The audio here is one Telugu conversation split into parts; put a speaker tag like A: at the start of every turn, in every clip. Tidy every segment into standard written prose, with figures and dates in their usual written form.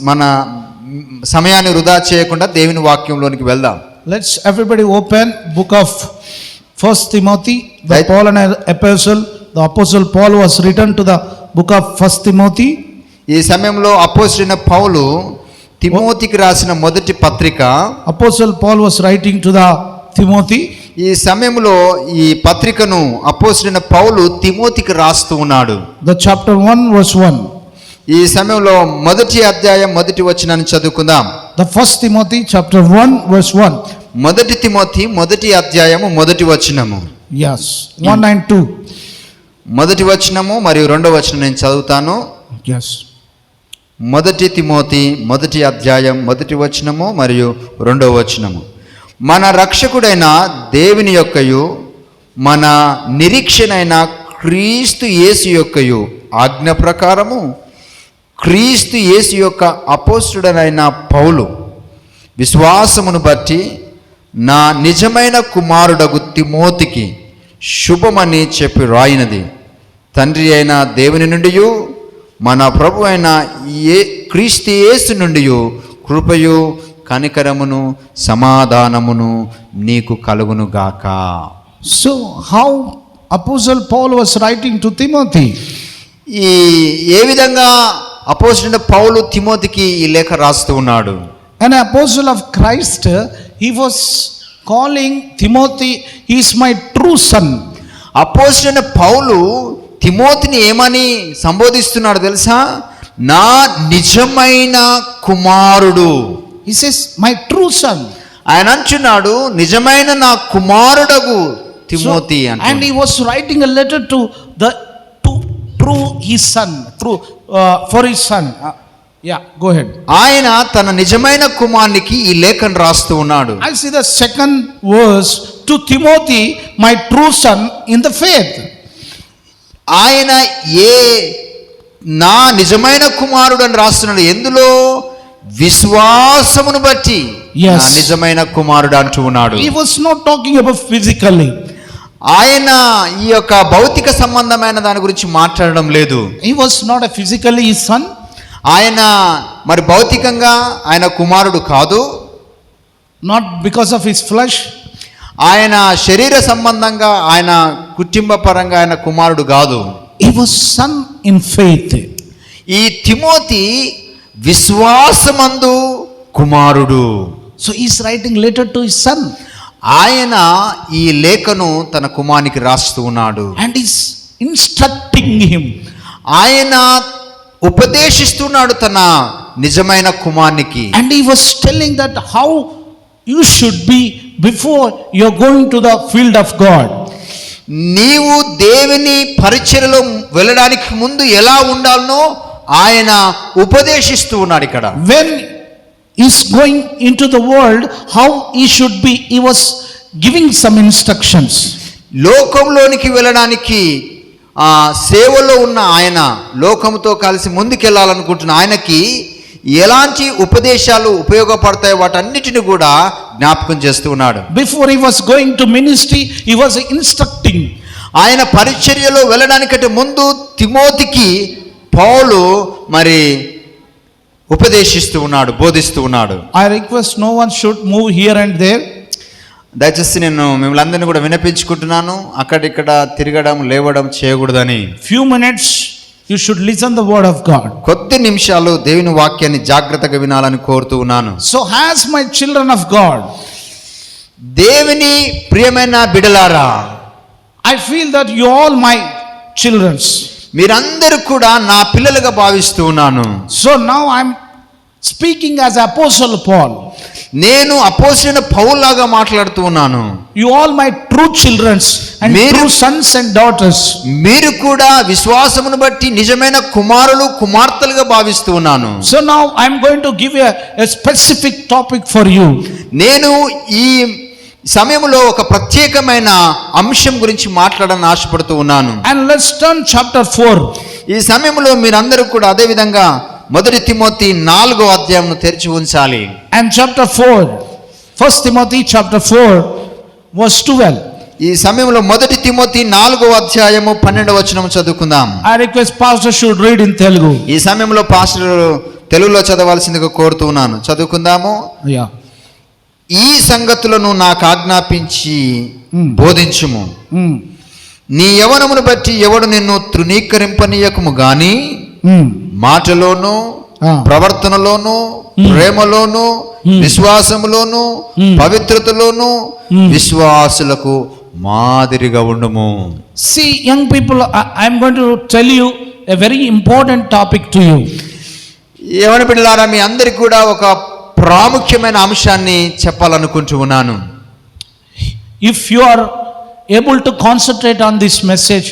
A: మన సమయాన్ని వృధా చేయకుండా దేవుని వాక్యంలోనికి వెళ్దాం.
B: Let's everybody open book of 1 Timothy, the Paul and epistle. The apostle Paul was written to the book of 1 Timothy.
A: ఈ సమయంలో అపోస్తలుడైన పౌలు తిమోతికి రాసిన మొదటి పత్రిక.
B: Apostle Paul was writing to the Timothy.
A: ఈ సమయంలో ఈ పత్రికను అపోస్తలుడైన పౌలు తిమోతికి రాస్తూ ఉన్నాడు.
B: The chapter 1 verse 1.
A: ఈ సమయంలో మొదటి అధ్యాయం మొదటి వచనాన్ని చదువుకుందాం.
B: The 1 Timothy chapter 1 verse 1.
A: మొదటి తిమోతి మొదటి అధ్యాయము మొదటి వచనము.
B: Yes, 1 and 2.
A: మొదటి వచనము మరియు రెండవ వచనం నేను చదువుతాను.
B: Yes.
A: మొదటి తిమోతి మొదటి అధ్యాయం మొదటి వచనము మరియు రెండవ వచనము. మన రక్షకుడైన దేవుని యొక్కయు మన నిరీక్షణైన క్రీస్తు యేసు యొక్కయు ఆజ్ఞ ప్రకారము క్రీస్తు యేసు యొక్క అపోస్తలుడైన పౌలు విశ్వాసమును బట్టి నా నిజమైన కుమారుడగు తిమోతికి శుభమని చెప్పి రాయినది. తండ్రి అయిన దేవుని నుండి మన ప్రభు అయిన క్రీస్తు యేసు నుండి కృపయు కనికరమును సమాధానమును నీకు కలుగును గాక.
B: So how apostle Paul was writing to Timothy?
A: ఏ విధంగా అపోస్తలుడైన పౌలు తిమోతికి ఈ లేఖ రాస్తూ ఉన్నాడు.
B: An apostle of Christ, he was calling Timothy, he is my true son.
A: అపోస్తలుడైన పౌలు తిమోతిని ఏమని సంబోధిస్తున్నాడు తెలుసా? నా నిజమైన కుమారుడు.
B: He says my true son.
A: ఆయన అంటున్నాడు నిజమైన నా కుమారుడగు తిమోతి అంటే.
B: And he was writing a letter to his son, for his son. Yeah, go ahead.
A: ఆయన తన నిజమైన కుమారునికి ఈ లేఖను రాస్తూ ఉన్నాడు.
B: I see the second verse, to Timothy, my true son in the faith.
A: ఆయన నా నిజమైన కుమారుడు అని రాస్తున్నాడు. ఎందులో? విశ్వాసమును బట్టి నా నిజమైన కుమారుడు అంటూ ఉన్నాడు.
B: He was not talking about physically.
A: ఆయన ఈ యొక్క భౌతిక సంబంధమైన దాని గురించి మాట్లాడడం లేదు.
B: He was not a physically his son.
A: ఆయన మరి భౌతికంగా ఆయన కుమారుడు కాదు.
B: Not because of his flesh.
A: ఆయన శరీర సంబంధంగా ఆయన కుటుంబ పరంగా ఆయన కుమారుడు కాదు.
B: He was son in faith.
A: ఈ తిమోతి విశ్వాసమందు కుమారుడు.
B: So he is writing letter to his son.
A: ఆయన ఈ లేఖను తన కుమారునికి రాస్తూ ఉన్నాడు.
B: And is instructing him.
A: ఆయన ఉపదేశిస్తున్నాడు తన నిజమైన కుమారునికి.
B: And he was telling that how you should be before you are going to the field of God.
A: నీవు దేవుని పరిచర్యలో వెళ్ళడానికి ముందు ఎలా ఉండాలనో ఆయన ఉపదేశిస్తూ ఉన్నాడు ఇక్కడ.
B: When he is going into the world, how he should be, he was giving some instructions.
A: లోకంలోనికి వెళ్ళడానికి సేవలో ఉన్న ఆయన, లోకంతో కలిసి ముందుకెళ్ళాలనుకుంటున్న ఆయనకి ఎలాంటి ఉపదేశాలు ఉపయోగపడతాయి వాటన్నిటిని కూడా జ్ఞాపకం చేస్తూ ఉన్నాడు.
B: Before he was going to ministry, he was instructing.
A: ఆయన పరిచర్యలో వెళ్ళడానికంటే ముందు తిమోతికి పౌలు మరి ఉపదేశిస్తూ ఉన్నాడు, బోధిస్తూ ఉన్నాడు.
B: I request no one should move here and there.
A: దయచేసి నేను మిమ్మల్ని అందరినీ కూడా వినిపించుకుంటున్నాను, అక్కడిక్కడ తిరగడం లేవడం చేయకూడదని.
B: Few minutes you should listen the word of God.
A: కొద్ది నిమిషాలు దేవుని వాక్యాన్ని జాగ్రత్తగా వినాలని కోరుతూ ఉన్నాను.
B: So as my children of God,
A: దేవుని ప్రియమైన బిడ్డలారా,
B: I feel that you all my children.
A: మీరందరూ కూడా నా పిల్లలుగా భావిస్తూ ఉన్నాను.
B: So now I'm speaking as Apostle Paul.
A: నేను అపోస్తలుడైన పౌలులాగా మాట్లాడుతూ ఉన్నాను.
B: You all my true children and true sons and daughters.
A: మీరు కూడా విశ్వాసమును బట్టి నిజమైన కుమారులు కుమార్తెలుగా భావిస్తూ ఉన్నాను.
B: So now I'm going to give a specific topic for you.
A: నేను ఈ సమయంలో ఒక ప్రత్యేకమైన అంశం గురించి మాట్లాడాలని ఆశపడుతూ ఉన్నాను.
B: And let's turn chapter 4.
A: ఈ సమయంలో మీరందరూ కూడా అదే విధంగా మొదటి తిమోతి 4వ అధ్యాయంను తెరిచి ఉంచాలి.
B: And chapter 4, 1 Timothy chapter 4 verse 12.
A: ఈ సమయంలో మొదటి తిమోతి 4వ అధ్యాయము 12వ వచనం చదువుకుందాం.
B: I request pastor should read in Telugu.
A: ఈ సమయంలో పాస్టర్ తెలుగులో చదవాల్సిందిగా కోరుతున్నాను. చదువుకుందాము.
B: Yeah.
A: ఈ సంగతులను నాకు ఆజ్ఞాపించి బోధించుము. నీ యవనమును బట్టి ఎవడు నిన్ను తృణీకరింపనీయకము గాని మాటలోను ప్రవర్తనలోను ప్రేమలోను విశ్వాసములోను పవిత్రతలోను విశ్వాసులకు మాదిరిగా ఉండుము.
B: See, young people, I am going to tell you a very important topic to you.
A: యవన బిడ్డలారా, మీ అందరికి కూడా ఒక ప్రాముఖ్యమైన అంశాన్ని చెప్పాలనుకుంటూ ఉన్నాను.
B: If you are able to concentrate on this message,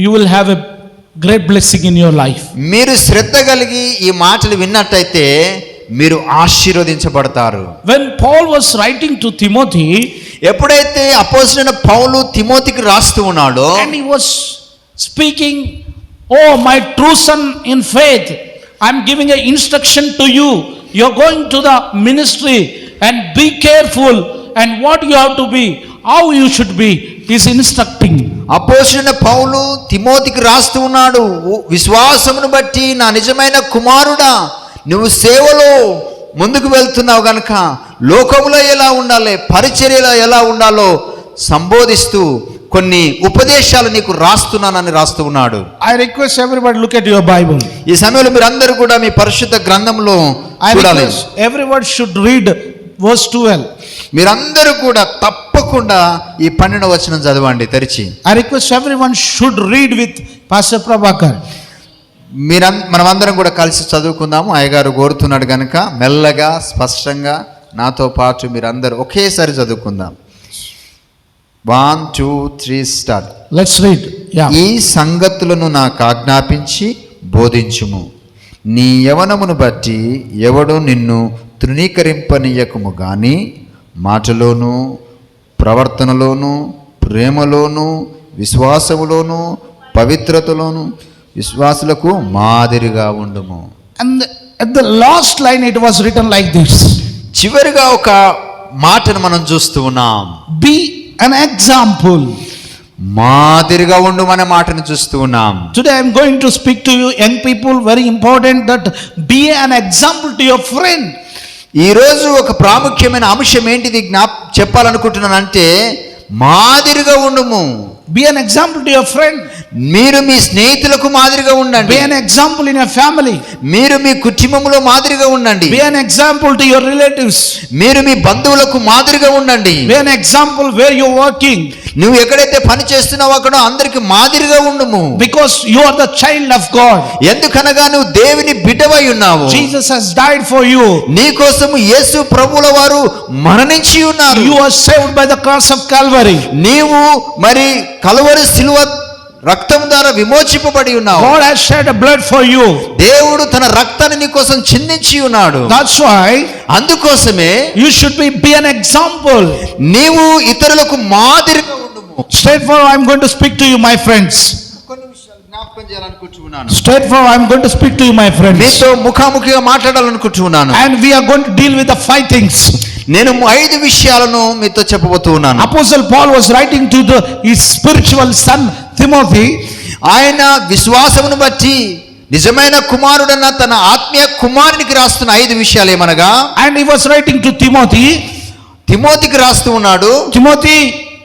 B: you will have a great blessing in your life.
A: మీరు శ్రద్ధ కలిగి ఈ మాటలు విన్నట్టయితే మీరు ఆశీర్వదించబడతారు.
B: When Paul was writing to Timothy,
A: ఎప్పుడైతే అపోస్తలుడైన పౌలు తిమోతికి రాస్తూ ఉన్నాడో,
B: and he was speaking, oh my true son in faith, I am giving an instruction to you. You are going to the ministry and be careful, and what you have to be, how you should be, is instructing.
A: అపోస్తలుడైన పౌలు తిమోతికి రాస్తూ ఉన్నాడు, విశ్వాసమును బట్టి నా నిజమైన కుమారుడా, నువ్వు సేవలో ముందుకు వెళ్తున్నావు గనుక లోకములో ఎలా ఉండాలి, పరిచర్యలో ఎలా ఉండాలో సంబోధిస్తూ కొన్ని ఉపదేశాలు నీకు రాస్తున్నానని రాస్తూ ఉన్నాడు.
B: I request everybody look at your Bible.
A: ఈ సమయంలో మీరు అందరూ కూడా మీ పరిశుద్ధ గ్రంథంలో చూడాలి.
B: Everyone should read verse 12.
A: మీరందరూ కూడా తప్పకుండా ఈ 12వ వచనం చదవండి తెరిచి.
B: I request everyone should read with Pastor Prabhakar.
A: మనమందరం కూడా కలిసి చదువుకుందాము. అయ్యగారు కోరుతున్నాడు గనుక మెల్లగా స్పష్టంగా నాతో పాటు మీరందరూ ఒకేసారి చదువుకుందాం. 1 2 3 స్టార్ట్.
B: Let's read. Yeah.
A: ఈ సంగతులను నాకు ఆజ్ఞాపించి బోధించుము. నీ యవనమును బట్టి ఎవడు నిన్ను తృణీకరింపనీయకము గాని మాటలోను ప్రవర్తనలోను ప్రేమలోను విశ్వాసములోను పవిత్రతలోను విశ్వాసులకు మాదిరిగా ఉండుము.
B: And at the last line it was written like this.
A: చివరిగా ఒక మాటను మనం చూస్తూ ఉన్నాం.
B: Be an example.
A: మాదిరిగా ఉండు అనే మాటను చూస్తూ ఉన్నాం.
B: Today I am going to speak to you young people, very important, that be an example to your friend.
A: ఈ రోజు ఒక ప్రాముఖ్యమైన అంశం ఏంటిది చెప్పాలనుకుంటున్నానంటే మాదిరిగా ఉండుము.
B: Be an example to your friend.
A: మీరు మీ స్నేహితులకు మాదిరిగా ఉండండి.
B: Be an example in your family.
A: మీరు మీ కుటుంబంలో మాదిరిగా ఉండండి.
B: Be an example to your relatives.
A: మీరు మీ బంధువులకు మాదిరిగా ఉండండి.
B: Be an example where you are working.
A: నువ్వు ఎక్కడైతే పని చేస్తున్నావో అక్కడ అందరికి మాదిరిగా ఉండుము.
B: Because you are the child of God.
A: ఎందుకనగా నువ్వు దేవుని బిడ్డవై ఉన్నావు.
B: Jesus has died for you.
A: నీ కోసం యేసు ప్రభువుల వారు మరణించి ఉన్నారు.
B: You are saved by the cross of Calvary.
A: నీవు మరి కల్వరి సిలువ రక్తం ద్వారా విమోచింపబడి ఉన్నావు.
B: God has shed a blood for you.
A: దేవుడు తన రక్తాన్ని నీ కోసం చిందించి ఉన్నాడు.
B: That's why
A: అందుకోసమే
B: you should be an example.
A: నీవు ఇతరులకు మాదిరిగా ఉండుము.
B: Straightforward, I am going to speak to you, my friends.
A: కొన్ని విషయాలు జ్ఞాపకం చేయాలనుకుంటున్నాను.
B: Straightforward, I am going to speak to you, my friends.
A: మీతో ముఖాముఖిగా మాట్లాడాలనుకుంటున్నాను.
B: And we are going to deal with the 5 things.
A: నేను 5 విషయాలను మీతో చెప్పబోతూ ఉన్నాను.
B: Apostle Paul was writing to his spiritual son Timothy.
A: ఆయన విశ్వాసమును బట్టి నిజమైన కుమారుడన్న తన ఆత్మీయ కుమారునికి రాస్తున్న 5 విషయాలు ఏమనగా,
B: And he was writing to Timothy.
A: తిమోతికి రాస్తూ ఉన్నాడు.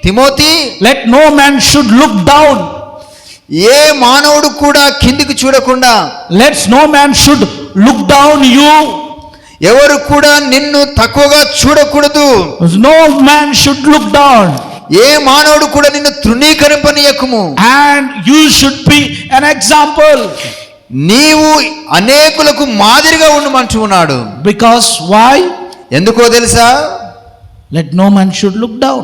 A: Timothy,
B: let no man should look down.
A: ఏ మానవుడు కూడా కిందికి చూడకుండా,
B: let no man should look down you.
A: ఎవరు కూడా నిన్ను తక్కువగా చూడకూడదు.
B: No man should look down.
A: ఏ మానవుడు కూడా నిన్ను తృణీకరింపనీయకుము.
B: And you should be an example.
A: నీవు అనేకులకు మాదిరిగా ఉండమంటూ ఉన్నాడు.
B: Because why?
A: ఎందుకో తెలుసా?
B: Let no man should look down.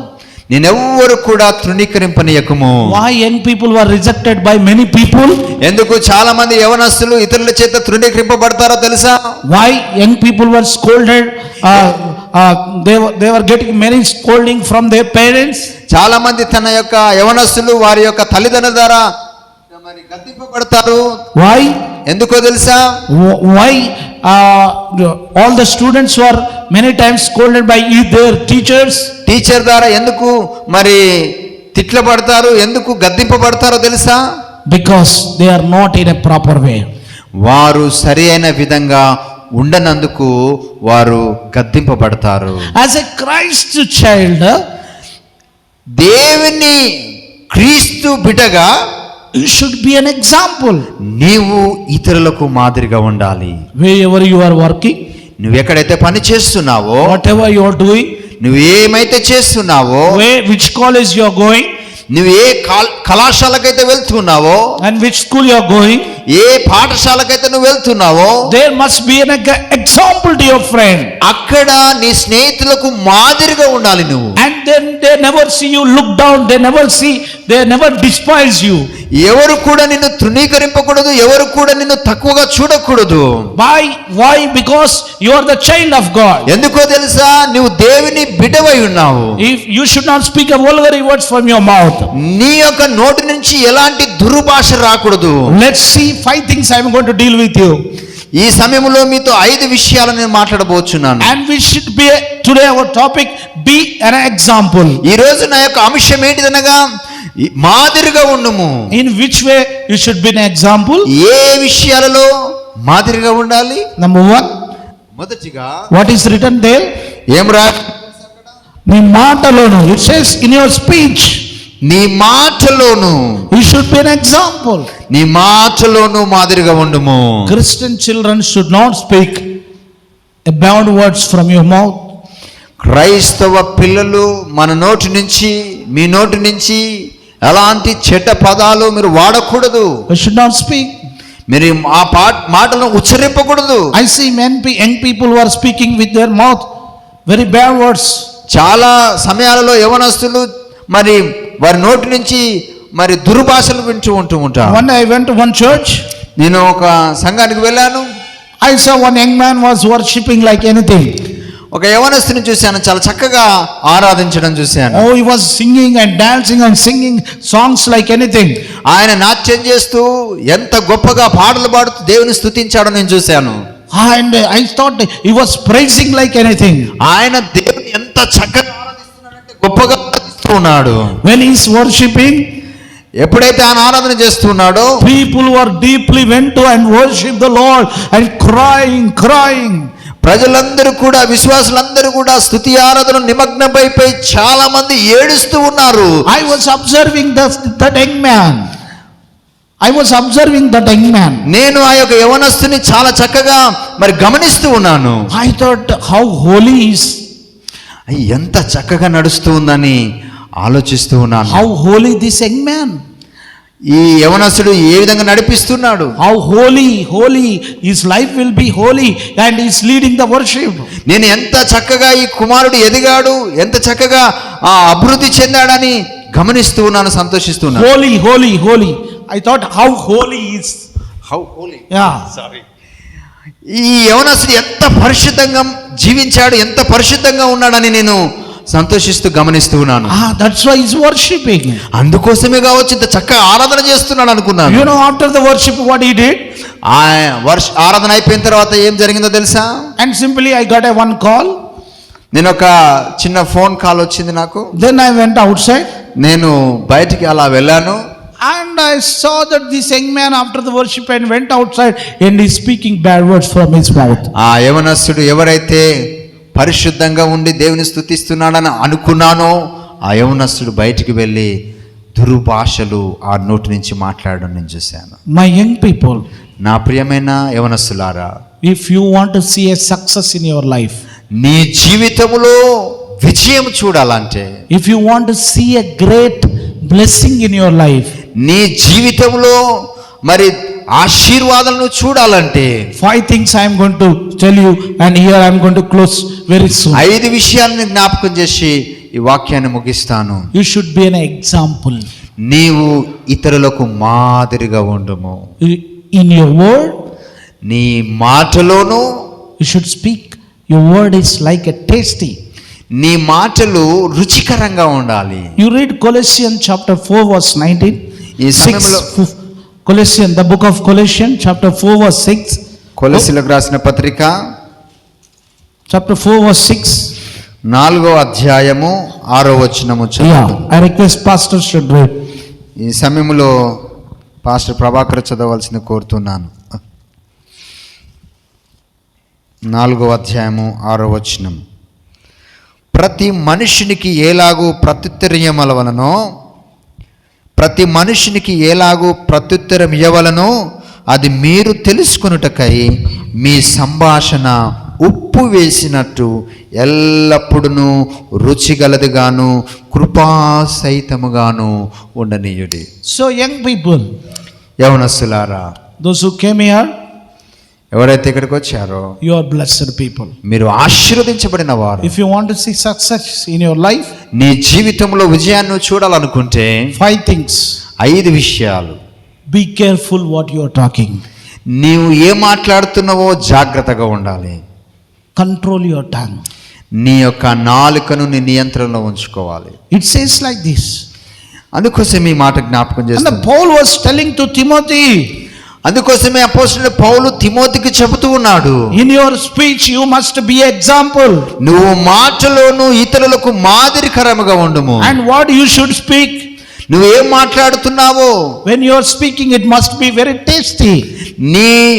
A: నేనెవ్వరు కూడా తృణీకరింపనీయకుము.
B: Why young people were rejected by many people?
A: ఎందుకు చాలా మంది యవనస్తులు ఇతరుల చేత తృణీకరింపబడతారో తెలుసా?
B: Why young people were scolded? They were getting many scolding from their parents.
A: చాలా మంది తన యొక్క యవనస్తులు వారి యొక్క తల్లిదండ్రుల ద్వారా మరి గద్దింపబడతారు.
B: Why?
A: ఎందుకో తెలుసా?
B: Why all the students were many times scolded by their teachers?
A: Teacher ద్వారా ఎందుకు మరి తిట్లబడతారు, ఎందుకు గద్దింపబడతారో తెలుసా?
B: Because they are not in a proper way.
A: వారు సరి అయిన విధంగా ఉండనందుకు వారు గద్దింపబడతారు.
B: As a Christ child,
A: దేవుని క్రీస్తు బిడ్డగా
B: you should be an example.
A: నీవు ఇతరులకు మాదిరిగా ఉండాలి.
B: Wherever you are working,
A: నువ్వు ఎక్కడైతే పని చేస్తున్నావో,
B: whatever you are doing,
A: నువ్వు ఏమైతే చేస్తున్నావో,
B: which college you are going,
A: నువ్వు ఏ కళాశాలకైతే వెళ్తున్నావో,
B: and which school you are going,
A: ఏ పాఠశాలకైతే నువ్వు వెళ్తున్నావో,
B: there must be an example to your friend.
A: అక్కడ నీ స్నేహితులకు మాదిరిగా ఉండాలి నువ్వు.
B: And then they never see you look down, they never despise you.
A: ఎవరు కూడా నిన్ను తృణీకరింపకూడదు, ఎవరు కూడా నిన్ను తక్కువగా చూడకూడదు.
B: Why? Because you are the child of God.
A: ఎందుకో తెలుసా, నువ్వు దేవుని బిడ్డవై ఉన్నావు.
B: If you should not speak a vulgar words from your mouth.
A: నీ యొక్క నోటి నుంచి ఎలాంటి దుర్భాష రాకూడదు.
B: Let's see 5 things I am going to deal with you.
A: ఈ సమయంలో మీతో 5 విషయాలు నేను మాట్లాడబోతున్నాను.
B: And we should be today our topic be an example.
A: ఈ రోజు నా యొక్క అంశం ఏంటిదనగా మాదిరిగా ఉండుము.
B: In which way you should be an example?
A: ఏ విషయాలలో మాదిరిగా ఉండాలి?
B: Number 1,
A: మొదటిగా
B: what is written there?
A: ఏం రా?
B: నీ మాటలోను, it says in your speech,
A: నీ మాటలోను
B: you should be an example.
A: నీ మాటలోను మాదిరిగా ఉండుము.
B: Christian children should not speak bad words from your mouth.
A: క్రైస్తవ పిల్లలు మన నోటి నుంచి, మీ నోటి నుంచి ఎలాంటి చెడ్డ పదాలు మీరు వాడకూడదు.
B: You should not speak.
A: మీరు ఆ మాటలను ఉచ్చరింపకూడదు.
B: I see young people who are speaking with their mouth very bad words.
A: చాలా సమయాలలో యవనస్తులు మరి వారి నోటి నుంచి మరి దుర్భాషలు ఉంటూ ఉంటారు.
B: One day I went to one church.
A: నేను ఒక సంఘానికి వెళ్ళాను.
B: I saw one young man was worshipping like anything.
A: ఒక యవనస్తుని చూశాను, చాలా చక్కగా ఆరాధించడం చూశాను.
B: Oh, he was singing and dancing and singing songs like anything.
A: ఆయన నాట్యం చేస్తూ ఎంత గొప్పగా పాటలు పాడుతూ దేవుని స్తుతించాడో నేను చూశాను.
B: And I thought he was praising like anything.
A: ఆయన దేవుని ఎంత చక్కగా ఆరాధిస్తున్నాడంటే గొప్పగా ఆరాధిస్తూ ఉన్నాడు.
B: When he is worshipping,
A: ఎప్పుడైతే ఆయన ఆరాధన చేస్తున్నాడో
B: people who are deeply went to and worship the Lord and crying.
A: ప్రజలందరూ కూడా, విశ్వాసులందరూ కూడా స్తుతి ఆరాధన నిమగ్నమైపోయి చాలా మంది ఏడుస్తూ ఉన్నారు.
B: I was observing that young man.
A: నేను ఆ యొక్క యవనస్తుని చాలా చక్కగా మరి గమనిస్తూ ఉన్నాను.
B: I thought how holy he is.
A: ఎంత చక్కగా నడుస్తూ ఉందని ఆలోచిస్తూ ఉన్నాను.
B: How holy this young man.
A: ఈ యవనస్తుడు ఏ విధంగా నడిపిస్తున్నాడు.
B: How holy his life will be holy and he is leading the worship.
A: నేను ఎంత చక్కగా ఈ కుమారుడు ఎదిగాడు, ఎంత చక్కగా అభివృద్ధి చెందాడని గమనిస్తూ ఉన్నాను, సంతోషిస్తూ ఉన్నాను.
B: Holy. I thought how holy is.
A: How holy.
B: Yeah.
A: Sorry. ఈ యవనస్తుడు ఎంత పరిశుద్ధంగా జీవించాడు, ఎంత పరిశుద్ధంగా ఉన్నాడని నేను సంతోషిస్తూ గమనిస్తూ ఉన్నాను.
B: That's why he's worshipping.
A: అందుకోసమే కావచ్చు ఇంత చక్కగా ఆరాధన చేస్తున్నాడు అనుకున్నాను.
B: You know, after the worship what he did?
A: ఆరాధన అయిపోయిన తర్వాత ఏం జరిగిందో తెలుసా?
B: And simply I got one call.
A: నేను ఒక చిన్న ఫోన్ కాల్ వచ్చింది నాకు.
B: Then I went outside.
A: నేను బయటికి అలా వెళ్ళాను.
B: And I saw that this young man after the worship and went outside and he's speaking bad words from his mouth.
A: ఆ యవనస్తుడు ఎవరైతే పరిశుద్ధంగా ఉండి దేవుని స్తుతిస్తున్నాడని అనుకున్నానో ఆ యవనస్తుడు బయటికి వెళ్ళి దుర్భాషలు ఆ నోటి నుంచి మాట్లాడడం నేను చూశాను.
B: My young people,
A: నా ప్రియమైన యవనస్తులారా,
B: if you want to see a success in your life,
A: నీ జీవితంలో విజయం చూడాలంటే,
B: if you want to see a great blessing in your life,
A: నీ జీవితంలో మరి ఆశీర్వాదాలను చూడాలంటే
B: 5 things I am going to tell you and here I am going to close very soon.
A: 5 విషయాలను జ్ఞాపకం చేసి ఈ వాక్యాన్ని ముగిస్తాను.
B: You should be an example.
A: నీవు ఇతరులకు మాదిరిగా ఉండుము.
B: In your word,
A: నీ మాటలోను
B: you should speak. Your word is like a tasty.
A: నీ మాటలు రుచికరంగా ఉండాలి.
B: You read Colossians chapter 4 verse 19.
A: ఈ సమయంలో
B: Colossians, the book of Colossians chapter 4 verse 6.
A: కొలస్సీలకు రాసిన పత్రిక
B: chapter 4 verse 6.
A: 4వ అధ్యాయము 6వ వచనము చదువు.
B: I request pastor should read.
A: ఈ సమయంలో పాస్టర్ ప్రభాకర్ చదవవలసింది కోరుతున్నాను. 4వ అధ్యాయము 6వ వచనం. ప్రతి మనుషునికి ఎలాగూ ప్రత్యుత్తరం ఇవ్వవలనో అది మీరు తెలుసుకొనుటకై మీ సంభాషణ ఉప్పు వేసినట్టు ఎల్లప్పుడూ రుచిగలదిగాను కృపాసహితముగాను ఉండనీయుడి.
B: So young people,
A: యవనస్తులారా,
B: those who came here,
A: ఎవరైతే ఇక్కడికి వచ్చారో
B: you are blessed people.
A: మీరు ఆశీర్వదించబడిన వారు.
B: If you want to see success in your life,
A: నీ జీవితంలో విజయాన్ని చూడాలనుకుంటే
B: 5 things.
A: 5 విషయాలు.
B: Be careful what you are talking.
A: నీవు ఏ మాట్లాడుతున్నావో జాగ్రత్తగా ఉండాలి.
B: Control your tongue.
A: నీ యొక్క నాలుకను నీ నియంత్రణలో ఉంచుకోవాలి.
B: It says like this.
A: అందుకోసం ఈ మాట జ్ఞాపకం
B: And
A: చేస్తాను.
B: Paul was telling to Timothy,
A: అందుకోసమే అపోస్తలుడైన పౌలు తిమోతికి చెబుతూ ఉన్నాడు,
B: in your speech you must be example.
A: నువ్వు మాటలోను ఇతరులకు మాదిరికరముగా ఉండుము.
B: And what you should speak,
A: నువ్వు ఏం మాట్లాడుతున్నావో
B: when you are speaking, it must be very tasty.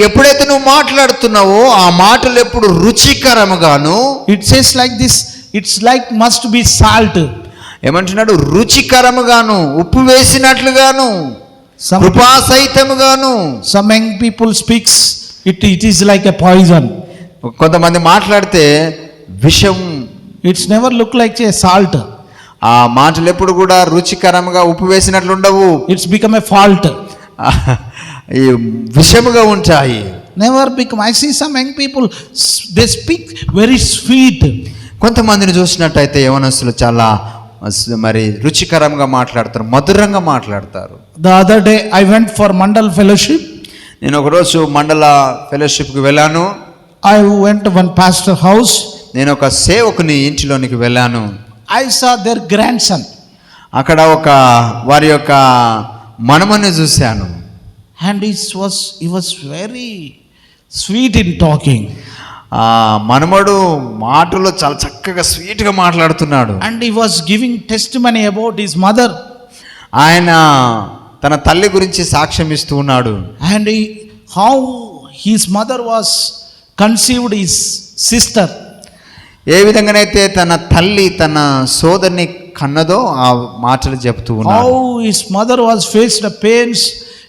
A: ఎప్పుడైతే నువ్వు మాట్లాడుతున్నావో ఆ మాటలు ఎప్పుడు రుచికరముగాను.
B: It says like this, it's like must be salt.
A: ఏమంటున్నాడు? రుచికరముగాను, ఉప్పు వేసినట్లుగాను, కృపాసహితముగాను.
B: Some young people speaks, it is like a poison.
A: కొంతమంది మాట్లాడితే విషం.
B: It's never look like a salt.
A: ఆ మాటలు ఎప్పుడు కూడా రుచికరంగా ఉప్పు వేసినట్లు ఉండవు.
B: It's become a fault.
A: ఈ విషముగా ఉంటాయి.
B: Never become. I see some young people, they speak very sweet.
A: కొంతమందిని చూసినట్టయితే యవనస్తులు చాలా మరి రుచికరంగా మాట్లాడతారు, మధురంగా మాట్లాడతారు.
B: The other day I went for Mandal fellowship.
A: నేను ఒకరోజు మండల ఫెలోషిప్కి వెళ్ళాను.
B: I went to one pastor house.
A: నేను ఒక సేవకుని ఇంటిలోనికి వెళ్ళాను.
B: I saw their grandson.
A: అక్కడ ఒక వారి యొక్క మనమని చూశాను.
B: And he was very sweet in talking.
A: ఆ మనమడు మాటలో చాలా చక్కగా స్వీట్గా మాట్లాడుతున్నాడు.
B: And he was giving testimony about his mother.
A: ఆయన తన తల్లి గురించి సాక్ష్యం ఇస్తూ ఉన్నాడు.
B: And how his mother was conceived his sister.
A: ఏ విధంగానైతే తన తల్లి తన సోదరిని కన్నదో ఆ మాటలు చెప్తూ ఉన్నాడు.
B: How his mother was faced the pains,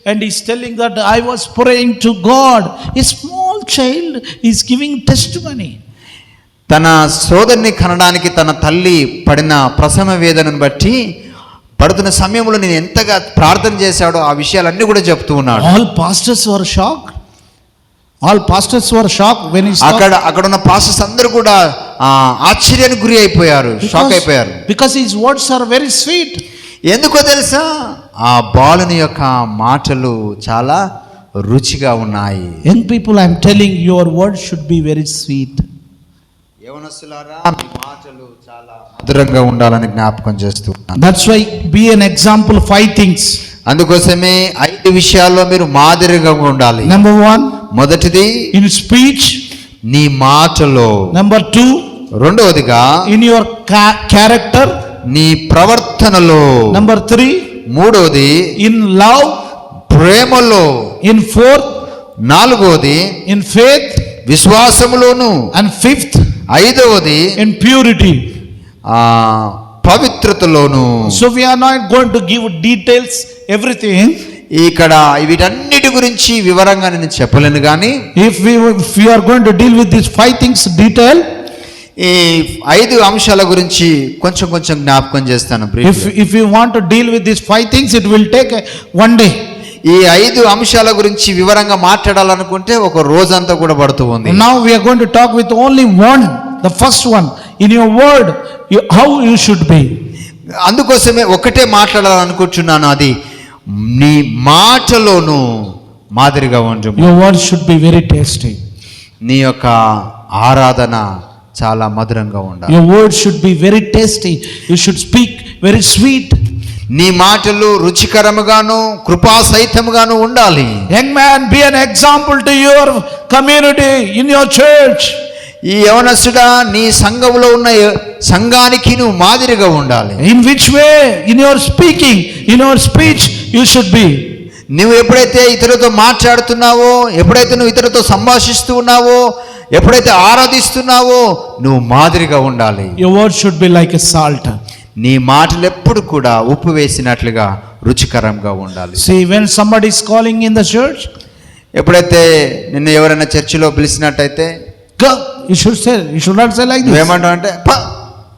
B: and he's telling that I was praying to God. A small child is giving testimony.
A: తన సోదరిని కనడానికి తన తల్లి పడిన ప్రసవ వేదనను బట్టి పడుతున్న సమయంలో నేను ఎంతగా ప్రార్థన చేశాడో ఆ విషయాలన్నీ కూడా చెప్తూ ఉన్నాడు.
B: All pastors were shocked. When he
A: అక్కడ ఉన్న పాస్టర్స్ అందరూ కూడా ఆశ్చర్యానికి గురి అయిపోయారు, షాక్ అయిపోయారు.
B: Because his words are very sweet.
A: ఎందుకో తెలుసా? ఆ బాలుని యొక్క మాటలు చాలా రుచిగా ఉన్నాయి.
B: Young people, I am telling you, your words should be very sweet.
A: యవనస్తులారా, మీ మాటలు చాలా మధురంగా ఉండాలని జ్ఞాపకం చేస్తున్నాను.
B: That's why be an example. 5 things.
A: అందుకోసమే 5 విషయాల్లో మీరు మాదిరిగా ఉండాలి.
B: Number 1,
A: మొదటిది
B: in speech.
A: నీ మాటలో.
B: Number 2,
A: రెండవదిగా
B: in your character.
A: నీ ప్రవర్తనలో.
B: Number 3,
A: మూడవది
B: in love.
A: ప్రేమలో.
B: In 4th,
A: నాలుగవది
B: in faith.
A: విశ్వాసములోను.
B: And 5th,
A: ఐదవది
B: in purity.
A: పవిత్రతలోను.
B: So we are not going to give details everything.
A: ఇక్కడ వీటన్నిటి గురించి వివరంగా నేను చెప్పలేను కానీ
B: If we are going to deal with these 5 things detail,
A: ఈ 5 అంశాల గురించి కొంచెం జ్ఞాపకం చేస్తాను.
B: if you want to deal with these 5 things, it will take 1 day.
A: ఈ 5 అంశాల గురించి వివరంగా మాట్లాడాలనుకుంటే ఒక రోజంతా కూడా పడుతూ ఉంది.
B: Now we are going to talk with only one, the first one. In your word, how you should be.
A: అందుకోసమే ఒకటే మాట్లాడాలనుకుంటున్నాను, అది నీ మాటలోను మాదిరిగా ఉండు.
B: Your word should be very tasty.
A: నీ యొక్క ఆరాధన చాలా మధురంగా ఉండాలి.
B: Your word should be very tasty. You should speak very sweet.
A: నీ మాటలు రుచికరముగాను కృపాసహితముగాను ఉండాలి.
B: Young man, be an example to your community, in your church.
A: ఈ యవనస్తుడా, నీ సంఘములో ఉన్న సంఘానికి నువ్వు మాదిరిగా ఉండాలి.
B: In which way? In your speaking, in your speech, you should be.
A: నువ్వు ఎప్పుడైతే ఇతరులతో మాట్లాడుతున్నావో, ఎప్పుడైతే నువ్వు ఇతరులతో సంభాషిస్తూ ఉన్నావో, ఎప్పుడైతే ఆరాధిస్తున్నావో, నువ్వు మాదిరిగా ఉండాలి.
B: Your word should be like a salt.
A: నీ మాటలు ఎప్పుడు కూడా ఉప్పు వేసినట్లుగా రుచికరంగా ఉండాలి.
B: See, when somebody is calling in the church,
A: ఎప్పుడైతే నిన్ను ఎవరైనా చర్చిలో పిలిచినట్టయితే
B: go. You should not say like this.
A: నువ్వేమంటావు అంటే ప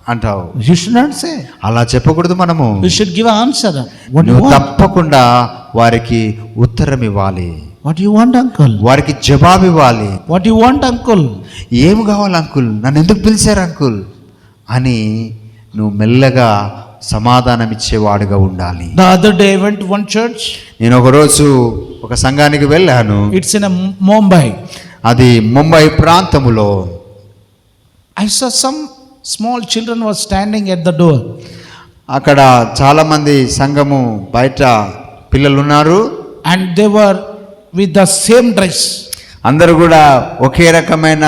A: అంటావు.
B: You should not say.
A: అలా చెప్పకూడదు. మనము
B: You should give an answer. What do you
A: నువ్వు
B: want?
A: తప్పకుండా వారికి ఉత్తరం ఇవ్వాలి.
B: What do you want, uncle?
A: వారికి జవాబు ఇవ్వాలి.
B: What do you want, uncle?
A: ఏం కావాలి అంకుల్, నన్ను ఎందుకు పిలిచారు అంకుల్ అని నువ్వు మెల్లగా సమాధానం ఇచ్చేవాడుగా ఉండాలి.
B: The other day I went to one church.
A: నేను ఒకరోజు ఒక సంఘానికి వెళ్ళాను.
B: It's in a Mumbai.
A: అది Mumbai ప్రాంతములో.
B: I saw some small children were standing at the door.
A: అక్కడ చాలా మంది సంఘము బయట పిల్లలు ఉన్నారు.
B: And they were with the same dress.
A: అందరూ కూడా ఒకే రకమైన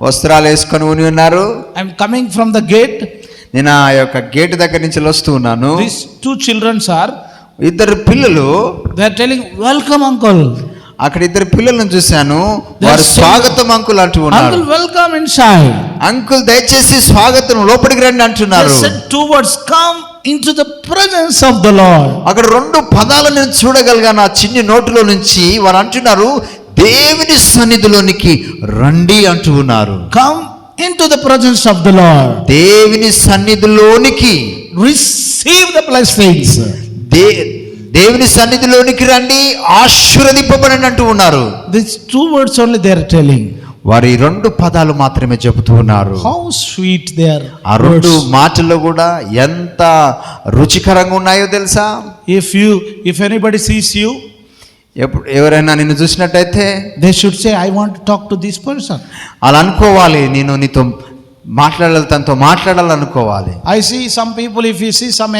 A: వస్త్రాలు వేసుకొని ఉన్నారు.
B: I'm coming from the gate.
A: నేను ఆ యొక్క గేట్ దగ్గర నుంచి వస్తూ ఉన్నాను.
B: These two children are.
A: ఇద్దరు పిల్లలు.
B: They are telling, "Welcome, uncle."
A: అక్కడ ఇద్దరు పిల్లలను చూశాను. వారు స్వాగతం అంకుల్ అంటూ ఉన్నారు.
B: Uncle, welcome inside.
A: అంకుల్ దయచేసి స్వాగతం, లోపలికి రండి అంటున్నారు.
B: They said two words, "Come into the presence of the Lord."
A: అక్కడ రెండు పదాలు నేను చూడగలిగాను ఆ చిన్ని నోటిలో నుంచి. వారు అంటున్నారు, దేవుని సన్నిధిలోనికి రండి అంటూ ఉన్నారు.
B: Come into the presence of the Lord.
A: దేవుని సన్నిధిలోనికి
B: Receive the blessings.
A: దేవుని సన్నిధిలోనికి రండి, ఆశీర్వదింపబడండి అంటూ ఉన్నారు.
B: These two words only they are telling.
A: వారి రెండు పదాలు మాత్రమే చెబుతూ ఉన్నారు.
B: How sweet they are.
A: ఆ రెండు మాటల్లో కూడా ఎంత రుచికరంగా ఉన్నాయో తెలుసా?
B: If anybody sees you,
A: ఎవరైనా నిన్ను చూసినట్టయితే
B: they should say, "I want to talk to this person."
A: అలా అనుకోవాలి. నేను నీతో మాట్లాడాలి, తనతో మాట్లాడాలనుకోవాలి.
B: I see some people, if you see some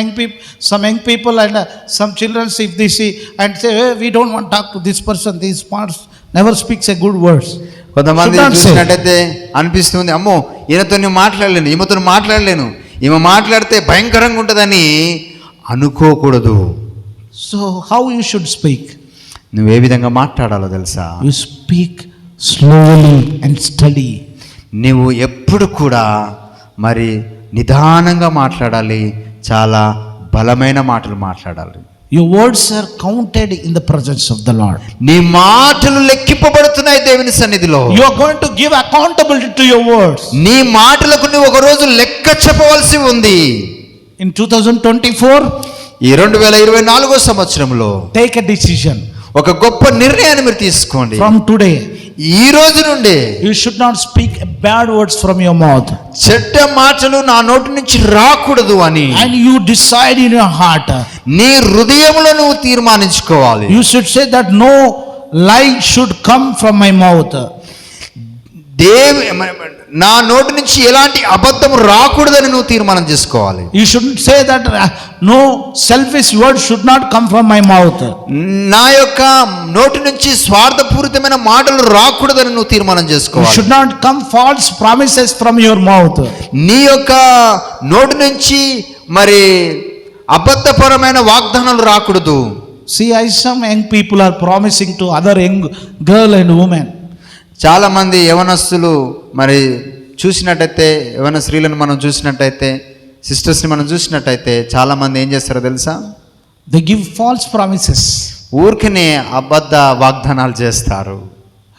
B: young people and some children, if they see and say, "Hey, we don't want to talk to this person, this person never speaks a good words."
A: కొంతమంది చూసినట్టయితే అనిపిస్తుంది, అమ్మో ఈయనతో నేను మాట్లాడలేను, ఈమెతో మాట్లాడలేను, ఈమె మాట్లాడితే భయంకరంగా ఉంటుందని అనుకోకూడదు.
B: So how you should speak?
A: నువ్వు ఏ విధంగా మాట్లాడాలో తెలుసా?
B: You speak slowly and steady.
A: నువ్వు ఎప్పుడు కూడా మరి నిదానంగా మాట్లాడాలి, చాలా బలమైన మాటలు మాట్లాడాలి.
B: Your words are counted in the presence of the Lord.
A: నీ మాటలు లెక్కింపబడుతున్నాయి దేవుని సన్నిధిలో.
B: You are going to give accountability to your words.
A: నీ మాటలకు నువ్వు ఒక రోజు లెక్క చెప్పవలసి ఉంది.
B: In 2024,
A: ఈ 2024 సంవత్సరంలో
B: take a decision.
A: ఒక గొప్ప నిర్ణయాన్ని మీరు తీసుకోండి.
B: From today,
A: ఈ రోజు నుండి
B: you should not speak bad words from your mouth.
A: చెడ్డ మాటలు నా నోటి నుంచి రాకూడదు అని.
B: And you decide in your heart.
A: నీ హృదయంలో నువ్వు తీర్మానించుకోవాలి.
B: You should say that no lie should come from my mouth.
A: నా నోటి నుంచి ఎలాంటి అబద్ధం రాకూడదని నువ్వు తీర్మానం చేసుకోవాలి.
B: You shouldn't say that no selfish word should not come from my mouth.
A: నా యొక్క నోటి నుంచి స్వార్థపూరితమైన మాటలు రాకూడదని నువ్వు తీర్మానం చేసుకోవాలి.
B: Should not come false promises from your mouth.
A: నీ యొక్క నోటి నుంచి మరి అబద్ధపరమైన వాగ్దానాలు రాకూడదు.
B: See, some young people are promising to other young girl and women.
A: చాలా మంది యవనస్తులు మరి చూసినట్టయితే, యవన స్త్రీలను మనం చూసినట్టయితే, సిస్టర్స్ని మనం చూసినట్టయితే చాలా మంది ఏం చేస్తారో తెలుసా?
B: They give false promises.
A: ఊరికనే అబద్ధ వాగ్దానాలు చేస్తారు.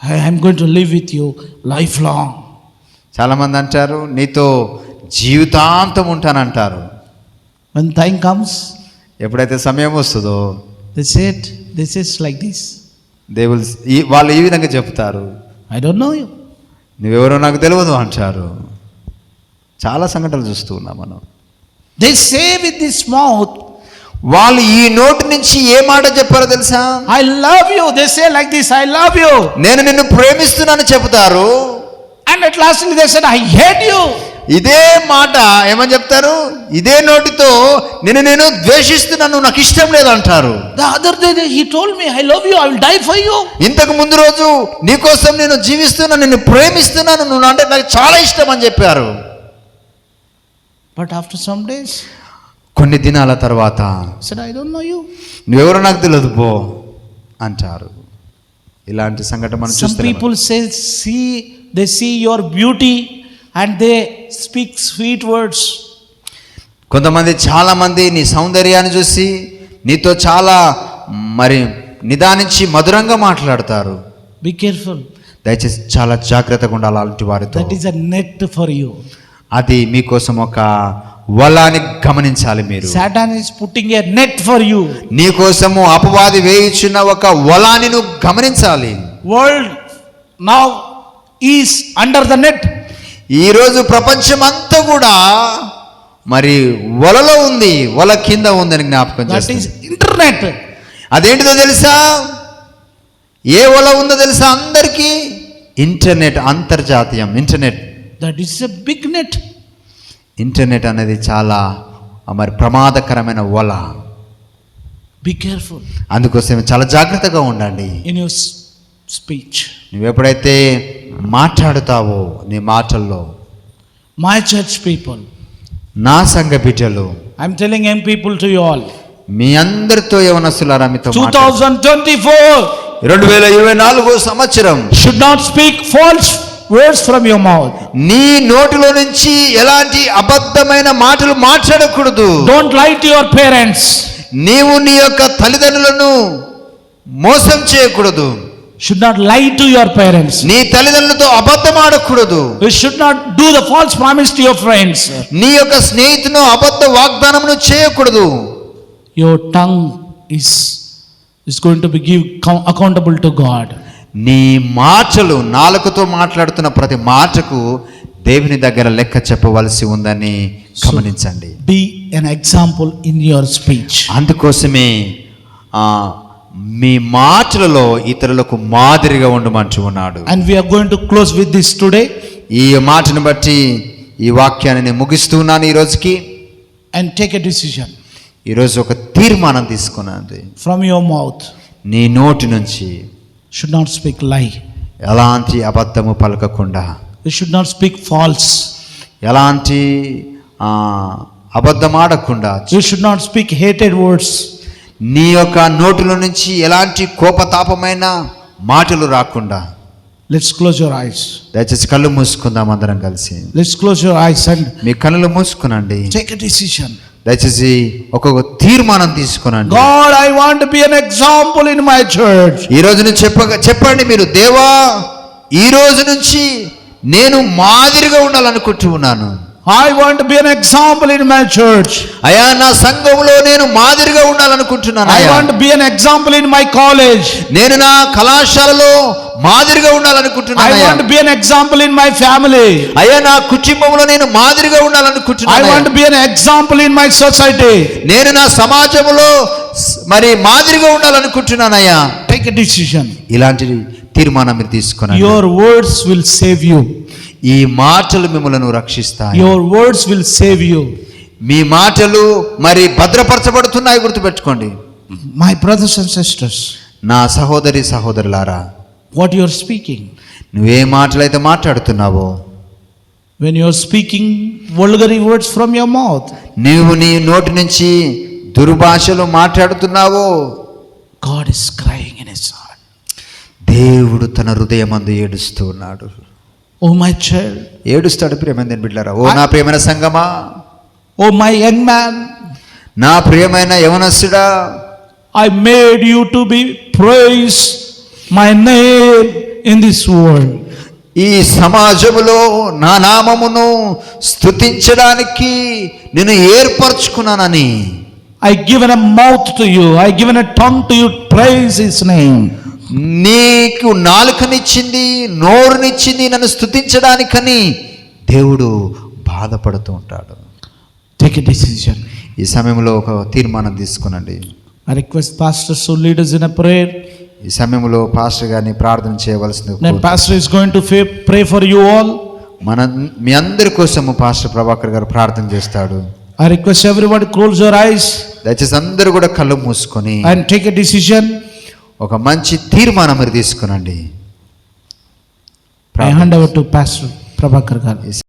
B: I am going to live with you lifelong.
A: చాలా మంది అంటారు, నీతో జీవితాంతం ఉంటానంటారు.
B: When time comes,
A: ఎప్పుడైతే సమయం వస్తుందో
B: they say like this.
A: వాళ్ళు ఈ విధంగా చెప్తారు,
B: I don't know you.
A: నువ్వెవరో నాకు తెలియదు అంటారు. చాలా సంఘటనలు చూస్తూ ఉన్నాం మనం.
B: They say with this mouth.
A: వాళ్ళు ఈ నోటి నుంచి ఏ మాట చెప్పారో తెలుసా?
B: I love you. They say like this, I love you.
A: నేను నిన్ను ప్రేమిస్తున్నాను చెప్తారు.
B: And at last they said, I hate you.
A: ఇదే మాట ఏమని చెప్తారు? ఇదే నోటితో నేను ద్వేషిస్తున్నాను, నాకు ఇష్టం లేదు అంటారు.
B: The other day he told me, I love you, I will die for you.
A: ఇంతకు ముందు రోజు నీకోసం నేను జీవిస్తున్నాను, నిన్ను ప్రేమిస్తున్నాను, నువ్వు అంటే నాకు చాలా ఇష్టం అని చెప్పారు.
B: But after some days,
A: కొన్ని దినాల తర్వాత
B: said, I don't know you.
A: నువ్వెవరో నాకు తెలియదు పో. అంటారు. ఇలాంటి సంఘటన మనం
B: Some
A: చూస్తున్నాం.
B: people say, they see your beauty and they speak sweet words.
A: కొంతమంది చాలా మంది నీ సౌందర్యాన్ని చూసి నీతో చాలా మరి నిదానించి మధురంగా మాట్లాడతారు.
B: Be careful.
A: దయచేసి చాలా జాగ్రత్తగా ఉండాలి అలాంటి వారితో.
B: That is a net for you.
A: అది మీకోసం ఒక వలాన్ని గమనించాలి మీరు.
B: Satan is putting a net for you.
A: నీ కోసము అపవాది వేయుచున్న ఒక వలాన్ని నువ్వు గమనించాలి.
B: World now is under the net.
A: ఈరోజు ప్రపంచం అంతా కూడా మరి వలలో ఉంది, వల కింద ఉందని జ్ఞాపకం
B: That
A: చేస్తుంది.
B: is internet.
A: అదేంటిదో తెలుసా? ఏ వల ఉందో తెలుసా అందరికీ? ఇంటర్నెట్, అంతర్జాతీయం internet.
B: That is a big net.
A: Internet అనేది చాలా మరి ప్రమాదకరమైన వల.
B: Be careful
A: అందుకోసం చాలా జాగ్రత్తగా ఉండండి.
B: in your speech.
A: నువ్వు ఎప్పుడైతే మాట్లాడుతావో నీ మాటల్లో,
B: My church people,
A: నా సంఘ బిడ్డలు,
B: I'm telling young people to you all.
A: మీ అందరితో యవనస్తులారా మీతో
B: 2024
A: 2024 సంవత్సరం
B: should not speak false words from your mouth.
A: నీ నోటిలో నుంచి ఎలాంటి అబద్ధమైన మాటలు మాట్లాడకూడదు.
B: Don't lie to your parents.
A: నీవు నీ యొక్క తల్లిదండ్రులను మోసం చేయకూడదు.
B: Should not lie to your parents.
A: నీ తల్లిదండ్రులతో అబద్ధం ఆడకూడదు.
B: You should not do the false promise to your friends.
A: నీ యొక్క స్నేహితును అబద్ధ వాగ్దానమును చేయకూడదు.
B: Your tongue is going to be accountable to God.
A: నీ మాటలు, నాలుకతో మాట్లాడుతున్న ప్రతి మాటకు దేవుని దగ్గర లెక్క చెప్పవలసి ఉందని గమనించండి.
B: Be an example in your speech.
A: అందుకోసమే మీ మాటలలో ఇతరులకు మాదిరిగా ఉండమంటూ ఉన్నాడు.
B: And we are going to close with this today.
A: ఈ మాటను బట్టి ఈ వాక్యాన్ని నేను ముగిస్తున్నాను ఈ రోజుకి.
B: And take a decision
A: ఈరోజు ఒక తీర్మానం తీసుకున్నది.
B: from your mouth.
A: నీ నోటి నుంచి
B: Should not speak lie.
A: ఎలాంటి అబద్ధము పలకకుండా,
B: You should not speak false.
A: ఎలాంటి అబద్ధం ఆడకుండా,
B: You should not speak hated words.
A: నీ యొక్క నోటిలో నుంచి ఎలాంటి కోపతాపమైన మాటలు రాకుండా.
B: Let's close your eyes.
A: దయచేసి కళ్ళు మూసుకుందాం అందరం కలిసి.
B: Let's close your eyes and
A: మీ కళ్ళు మూసుకునండి.
B: take a decision.
A: దయచేసి ఒక్కొక్క తీర్మానం తీసుకునండి.
B: God, I want to be an example in my church.
A: ఈ రోజు నుంచి చెప్పండి మీరు, దేవా ఈ రోజు నుంచి నేను మాదిరిగా ఉండాలనుకుంటూ ఉన్నాను.
B: I want to be an example in my church.
A: అయ్యా నా సంఘంలో నేను మాదిరిగా ఉండాలనుకుంటున్నాను.
B: I want to be an example in my college.
A: నేను నా కళాశాలలో మాదిరిగా ఉండాలనుకుంటున్నాను.
B: I want to be an example in my family.
A: అయ్యా నా కుటుంబంలో నేను మాదిరిగా ఉండాలనుకుంటున్నాను.
B: I want to be an example in my society.
A: నేను నా సమాజంలో మరి మాదిరిగా ఉండాలనుకుంటున్నానయ్యా.
B: Take a decision.
A: ఇలాంటి తీర్మానం మీరు తీసుకున్నాను.
B: Your words will save you.
A: ఈ మాటలు మిమ్మల్ని రక్షిస్తాయి.
B: Your words will save you.
A: మీ మాటలు మరి భద్రపరచబడుతున్నాయి, గుర్తుపెట్టుకోండి.
B: My brothers and sisters,
A: నా సహోదరి సహోదరులారా,
B: what you are speaking,
A: నువ్వే మాటలైతే మాట్లాడుతున్నావో,
B: when you are speaking vulgar words from your mouth,
A: నీవు నీ నోటి నుంచి దుర్భాషలు మాట్లాడుతున్నావో,
B: God is crying in his heart.
A: దేవుడు తన హృదయమందు ఏడుస్తూ ఉన్నాడు.
B: Oh my child,
A: ఏడుస్తాడు ప్రియమైన బిడ్డలారా. ఓ నా ప్రియమైన సంగమా,
B: oh my young man,
A: నా ప్రియమైన యవనస్తుడా,
B: I made you to be praise my name in this world.
A: ఈ సమాజములో నా నామమును స్తుతించడానికి నేను ఏర్పరచుకున్నానని.
B: I given a mouth to you, I given a tongue to you, praise his name.
A: నీకు నాలుకనిచ్చింది, నోరునిచ్చింది నన్ను స్తుతించడానికని దేవుడు బాధపడుతూ ఉంటాడు.
B: Take a decision.
A: ఈ సమయంలో ఒక తీర్మానం తీసుకునండి.
B: I request pastors to lead us in a prayer.
A: ఈ సమయంలో పాస్టర్ గారిని ప్రార్థన చేయవలసింది.
B: Then pastor is going to pray for you all.
A: మీ అందరి కోసము పాస్టర్ ప్రభాకర్ గారు ప్రార్థన చేస్తాడు.
B: I request everybody close your eyes
A: దయచేసి అందరూ కూడా కళ్ళు మూసుకొని
B: and take a decision.
A: ఒక మంచి తీర్మానం మీరు తీసుకునండి.
B: I hand over to Pastor Prabhakar garu.